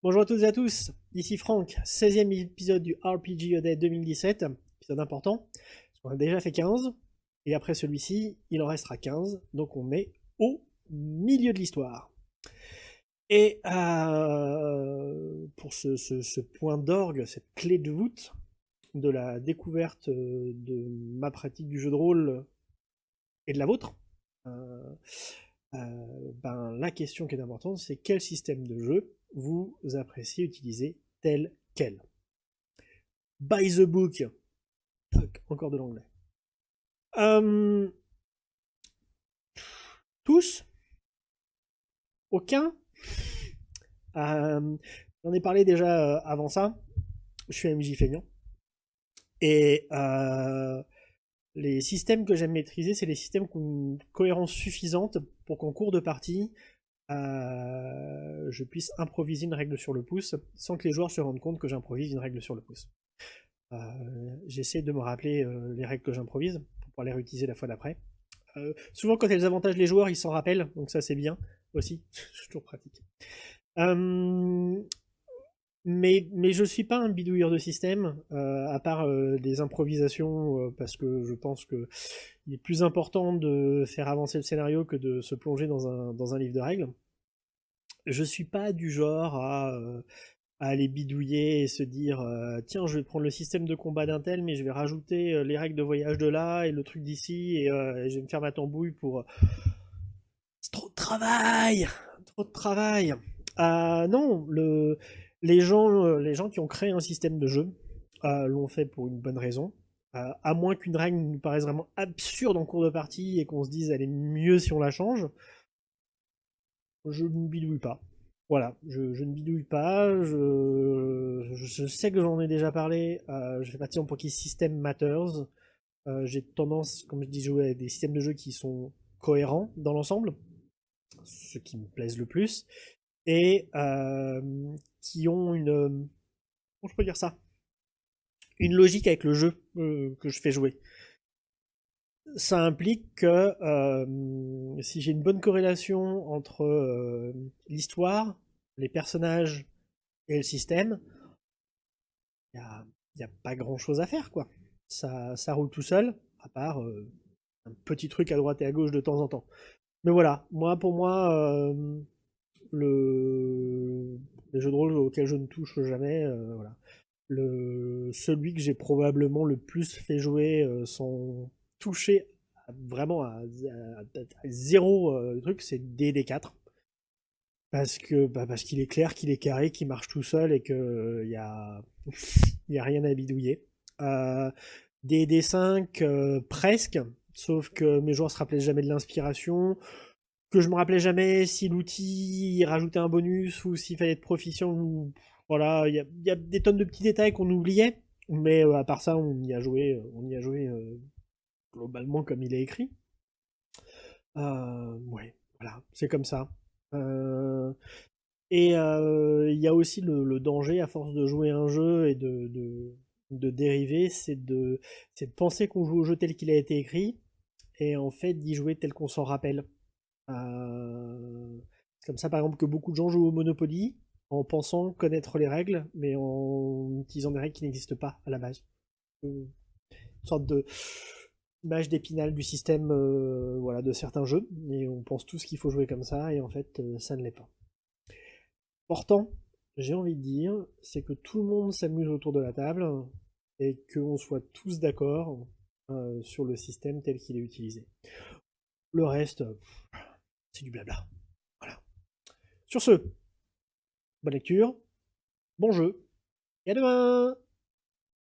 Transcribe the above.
Bonjour à toutes et à tous, ici Franck, 16e épisode du RPG Day 2017, épisode important, on a déjà fait 15, et après celui-ci, il en restera 15, donc on est au milieu de l'histoire. Et pour ce point d'orgue, cette clé de voûte de la découverte de ma pratique du jeu de rôle et de la vôtre, la question qui est importante, c'est quel système de jeu vous appréciez utiliser tel quel. By the book. Encore de l'anglais. Tous. Aucun. J'en ai parlé déjà avant ça. Je suis MJ feignant. Et les systèmes que j'aime maîtriser, c'est les systèmes qui ont une cohérence suffisante pour qu'en cours de partie, je puisse improviser une règle sur le pouce sans que les joueurs se rendent compte que j'improvise une règle sur le pouce. J'essaie de me rappeler les règles que j'improvise pour pouvoir les réutiliser la fois d'après. Souvent, quand elles avantagent les joueurs, ils s'en rappellent, donc ça c'est bien aussi. C'est toujours pratique. Mais je suis pas un bidouilleur de système, à part des improvisations, parce que je pense que il est plus important de faire avancer le scénario que de se plonger dans un livre de règles. Je suis pas du genre à aller bidouiller et se dire tiens, je vais prendre le système de combat d'un tel, mais je vais rajouter les règles de voyage de là et le truc d'ici, et je vais me faire ma tambouille pour. C'est trop de travail. Trop de travail. Non, les gens qui ont créé un système de jeu l'ont fait pour une bonne raison. À moins qu'une règle nous paraisse vraiment absurde en cours de partie et qu'on se dise elle est mieux si on la change, je ne bidouille pas. Voilà, je ne bidouille pas, je sais que j'en ai déjà parlé, je fais partie pour qui System Matters. J'ai tendance, comme je dis, jouer à des systèmes de jeu qui sont cohérents dans l'ensemble, ce qui me plaise le plus, et qui ont une. Comment je peux dire ça? Une logique avec le jeu que je fais jouer. Ça implique que si j'ai une bonne corrélation entre l'histoire, les personnages et le système, il n'y a pas grand chose à faire, quoi. Ça roule tout seul, à part un petit truc à droite et à gauche de temps en temps. Mais voilà, pour moi, les jeux de rôle auxquels je ne touche jamais, voilà. Celui que j'ai probablement le plus fait jouer sans toucher vraiment à zéro truc, c'est DD4. Parce qu'il est clair, qu'il est carré, qu'il marche tout seul et qu'il y a rien à bidouiller. Euh, DD5, presque, sauf que mes joueurs se rappelaient jamais de l'inspiration, que je me rappelais jamais si l'outil rajoutait un bonus ou s'il fallait être proficient. Ou, voilà, il y a des tonnes de petits détails qu'on oubliait, mais à part ça, on y a joué globalement comme il est écrit. Ouais, voilà, c'est comme ça. Euh, et il y a aussi le danger, à force de jouer un jeu et de dériver, c'est de penser qu'on joue au jeu tel qu'il a été écrit, et en fait d'y jouer tel qu'on s'en rappelle. C'est comme ça, par exemple, que beaucoup de gens jouent au Monopoly en pensant connaître les règles, mais en utilisant des règles qui n'existent pas à la base. Une sorte de image d'épinal du système voilà, de certains jeux, et on pense tous qu'il faut jouer comme ça, et en fait, ça ne l'est pas. Pourtant, j'ai envie de dire, c'est que tout le monde s'amuse autour de la table, et qu'on soit tous d'accord sur le système tel qu'il est utilisé. Le reste, c'est du blabla. Voilà. Sur ce, bonne lecture, bon jeu, et à demain!